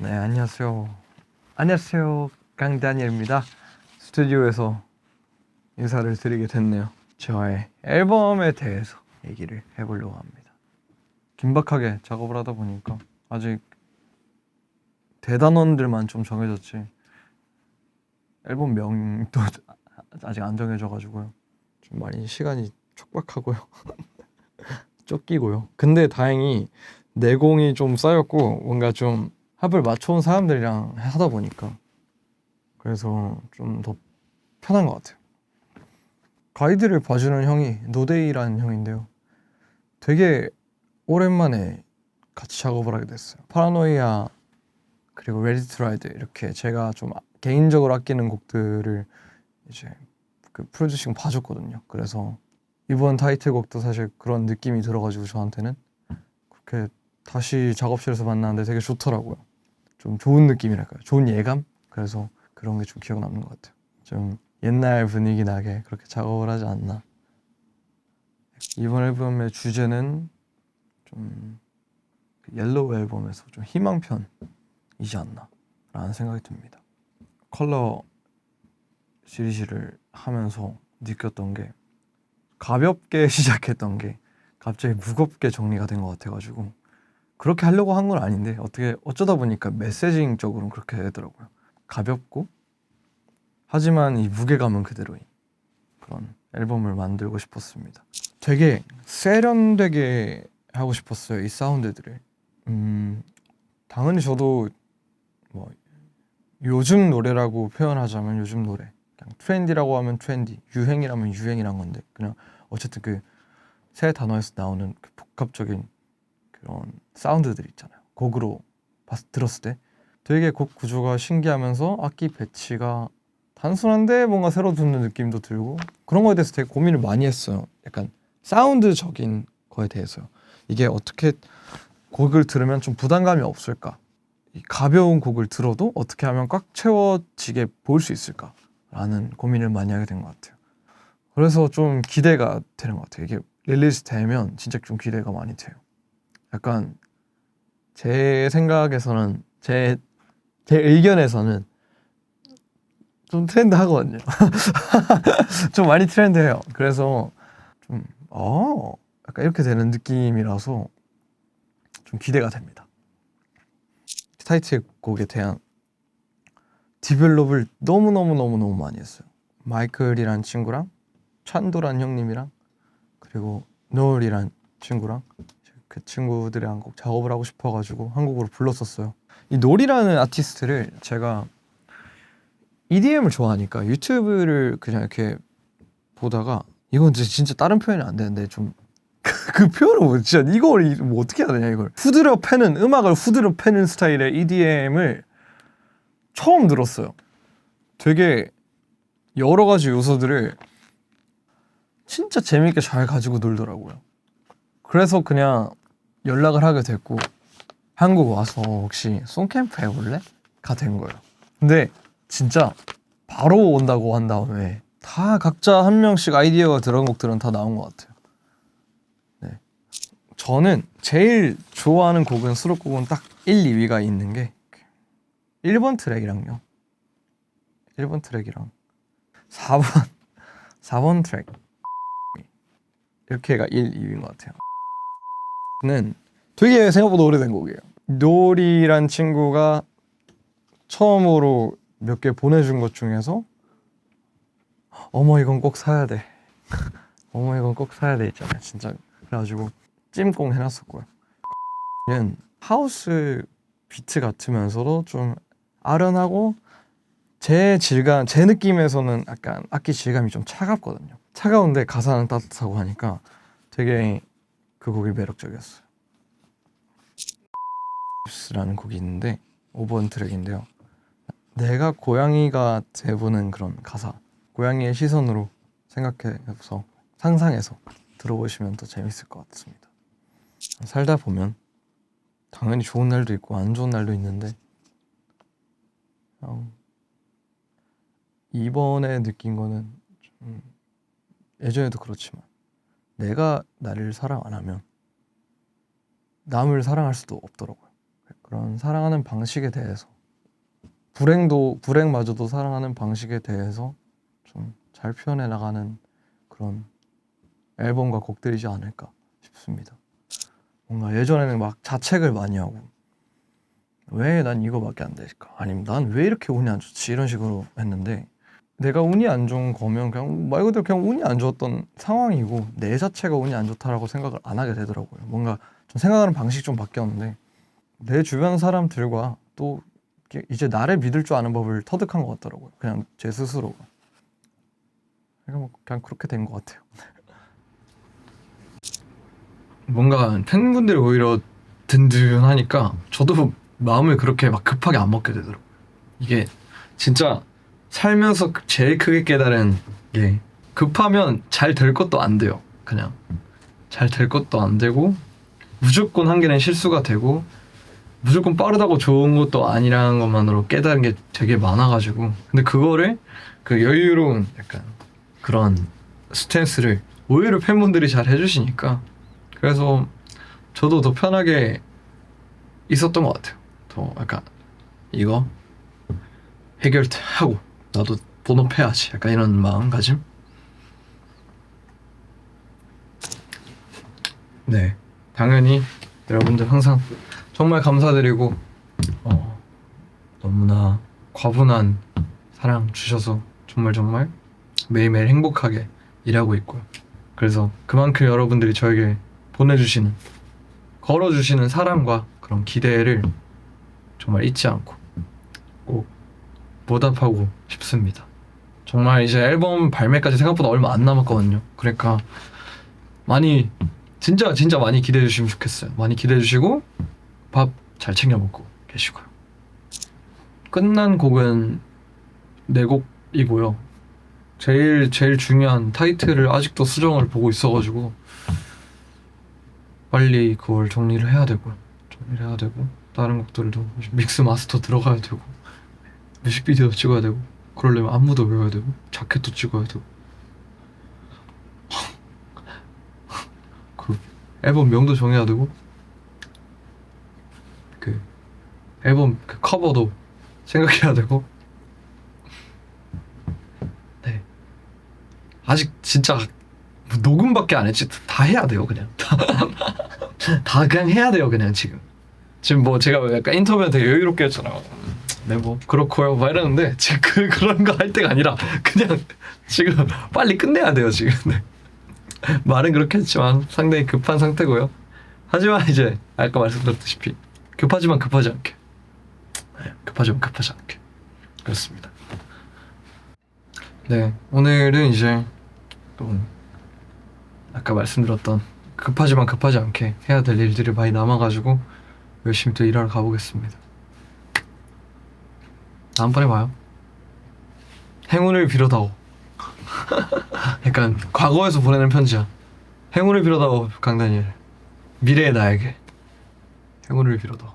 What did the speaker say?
네, 안녕하세요. 안녕하세요. 강다니엘입니다. 스튜디오에서 인사를 드리게 됐네요. 저의 앨범에 대해서 얘기를 해보려고 합니다. 긴박하게 작업을 하다 보니까 아직 대단원들만 좀 정해졌지 앨범 명도 아직 안 정해져가지고요. 좀 많이 시간이 촉박하고요. 쫓기고요. 근데 다행히 내공이 좀 쌓였고 뭔가 좀 합을 맞춰온 사람들이랑 하다 보니까 그래서 좀 더 편한 것 같아요. 가이드를 봐주는 형이 노데이라는 형인데요. 되게 오랜만에 같이 작업을 하게 됐어요. 파라노이아 그리고 레디 투 라이드 이렇게 제가 좀 개인적으로 아끼는 곡들을 이제 그 프로듀싱 봐줬거든요. 그래서 이번 타이틀곡도 사실 그런 느낌이 들어가지고 저한테는 그렇게 다시 작업실에서 만나는데 되게 좋더라고요. 좀 좋은 느낌이랄까요? 좋은 예감? 그래서 그런 게 좀 기억 남는 것 같아요. 좀 옛날 분위기 나게 그렇게 작업을 하지 않나. 이번 앨범의 주제는 좀 옐로우 앨범에서 좀 희망편이지 않나 라는 생각이 듭니다. 컬러 시리즈를 하면서 느꼈던 게 가볍게 시작했던 게 갑자기 무겁게 정리가 된 것 같아가지고 그렇게 하려고 한 건 아닌데 어떻게 어쩌다 보니까 메시징적으로는 그렇게 되더라고요. 가볍고 하지만 이 무게감은 그대로인 그런 앨범을 만들고 싶었습니다. 되게 세련되게 하고 싶었어요. 이 사운드들을. 당연히 저도 뭐 요즘 노래라고 표현하자면 요즘 노래, 그냥 트렌디라고 하면 트렌디, 유행이라면 유행이란 건데 그냥 어쨌든 그 세 단어에서 나오는 그 복합적인 그런 사운드들 있잖아요. 곡으로 들었을 때 되게 곡 구조가 신기하면서 악기 배치가 단순한데 뭔가 새로 듣는 느낌도 들고 그런 거에 대해서 되게 고민을 많이 했어요. 약간 사운드적인 거에 대해서요. 이게 어떻게 곡을 들으면 좀 부담감이 없을까? 이 가벼운 곡을 들어도 어떻게 하면 꽉 채워지게 볼 수 있을까라는 고민을 많이 하게 된 것 같아요. 그래서 좀 기대가 되는 것 같아요. 이게 릴리즈 되면 진짜 좀 기대가 많이 돼요. 약간 제 생각에서는 제 의견에서는 좀 트렌드하거든요. 좀 많이 트렌드해요. 그래서 좀 약간 이렇게 되는 느낌이라서 좀 기대가 됩니다. 타이틀곡에 대한 디벨롭을 너무 많이 했어요. 마이클이란 친구랑 찬도란 형님이랑 그리고 노을이란 친구랑 그 친구들이랑 꼭 작업을 하고 싶어가지고 한국으로 불렀었어요. 이 노을이라는 아티스트를 제가 EDM을 좋아하니까 유튜브를 그냥 이렇게 보다가 이건 진짜 다른 표현이 안 되는데 좀 그 표현을 뭐 진짜 이걸 뭐 어떻게 해야 되냐 이걸 후드려 패는 음악을 후드려 패는 스타일의 EDM을 처음 들었어요. 되게 여러 가지 요소들을 진짜 재밌게 잘 가지고 놀더라고요. 그래서 그냥 연락을 하게 됐고 한국 와서 혹시 송캠프 해볼래? 가 된 거예요. 근데 진짜 바로 온다고 한 다음에 다 각자 한 명씩 아이디어가 들어간 곡들은 다 나온 것 같아요. 네. 저는 제일 좋아하는 곡은 수록곡은 딱 1, 2위가 있는 게 1번 트랙이랑요. 1번 트랙이랑 4번 트랙 이렇게가 1, 2위인 것 같아요. 는 되게 생각보다 오래된 곡이에요. 노리란 친구가 처음으로 몇 개 보내준 것 중에서 어머 이건 꼭 사야 돼. 어머 이건 꼭 사야 돼 있잖아요. 진짜 그래가지고 찜꽁 해놨었고요. 는 하우스 비트 같으면서도 좀 아련하고 제 느낌에서는 약간 악기 질감이 좀 차갑거든요. 차가운데 가사는 따뜻하고 하니까 되게 그 곡이 매력적이었어요. 라는 곡이 있는데 5번 트랙인데요. 내가 고양이가 돼보는 그런 가사, 고양이의 시선으로 생각해서 상상해서 들어보시면 더 재밌을 것 같습니다. 살다 보면 당연히 좋은 날도 있고 안 좋은 날도 있는데 이번에 느낀 거는 좀 예전에도 그렇지만 내가 나를 사랑 안 하면 남을 사랑할 수도 없더라고요. 그러니까 그런 사랑하는 방식에 대해서 불행마저도 사랑하는 방식에 대해서 좀 잘 표현해 나가는 그런 앨범과 곡들이지 않을까 싶습니다. 뭔가 예전에는 막 자책을 많이 하고 왜 난 이거밖에 안 될까? 아니면 난 왜 이렇게 운이 안 좋지? 이런 식으로 했는데 내가 운이 안 좋은 거면 그냥 말 그대로 그냥 운이 안 좋았던 상황이고 내 자체가 운이 안 좋다라고 생각을 안 하게 되더라고요. 뭔가 좀 생각하는 방식이 좀 바뀌었는데 내 주변 사람들과 또 이제 나를 믿을 줄 아는 법을 터득한 것 같더라고요. 그냥 제 스스로가. 그냥 그렇게 된 것 같아요. 뭔가 팬분들이 오히려 든든하니까 저도 마음을 그렇게 막 급하게 안 먹게 되더라고요. 이게 진짜 살면서 제일 크게 깨달은 게 급하면 잘 될 것도 안 돼요. 그냥 잘 될 것도 안 되고 무조건 한 개는 실수가 되고 무조건 빠르다고 좋은 것도 아니라는 것만으로 깨달은 게 되게 많아가지고 근데 그거를 그 여유로운 약간 그런 스탠스를 오히려 팬분들이 잘 해주시니까 그래서 저도 더 편하게 있었던 것 같아요. 더 약간 이거 해결하고 나도 본업해야지 약간 이런 마음가짐. 네, 당연히 여러분들 항상 정말 감사드리고 너무나 과분한 사랑 주셔서 정말 매일매일 행복하게 일하고 있고요. 그래서 그만큼 여러분들이 저에게 보내주시는 걸어주시는 사랑과 그런 기대를 정말 잊지 않고 꼭 보답하고 싶습니다. 정말 이제 앨범 발매까지 생각보다 얼마 안 남았거든요. 그러니까 많이 진짜 많이 기대해 주시면 좋겠어요. 많이 기대해 주시고 밥 잘 챙겨 먹고 계시고요. 끝난 곡은 4곡이고요. 제일 중요한 타이틀을 아직도 수정을 보고 있어가지고 빨리 그걸 정리를 해야 되고 다른 곡들도 믹스 마스터 들어가야 되고 뮤직비디오 찍어야 되고 그러려면 안무도 외워야 되고 자켓도 찍어야 되고 그 앨범 명도 정해야 되고 그 앨범 그 커버도 생각해야 되고 네 아직 진짜 녹음밖에 안 했지 다 해야 돼요 그냥 다 그냥 해야 돼요 그냥 지금 뭐 제가 약간 인터뷰에 되게 여유롭게 했잖아요. 네 뭐 그렇고요 막 이러는데 지금 그런 거 할 때가 아니라 그냥 지금 빨리 끝내야 돼요 지금. 네. 말은 그렇게 했지만 상당히 급한 상태고요. 하지만 이제 아까 말씀드렸다시피 급하지만 급하지 않게 그렇습니다. 네 오늘은 이제 또 아까 말씀드렸던 급하지만 급하지 않게 해야 될 일들이 많이 남아가지고 열심히 또 일하러 가보겠습니다. 다음번에 봐요. 행운을 빌어다오. 약간 과거에서 보내는 편지야. 행운을 빌어다오 강다니엘. 미래의 나에게 행운을 빌어다오.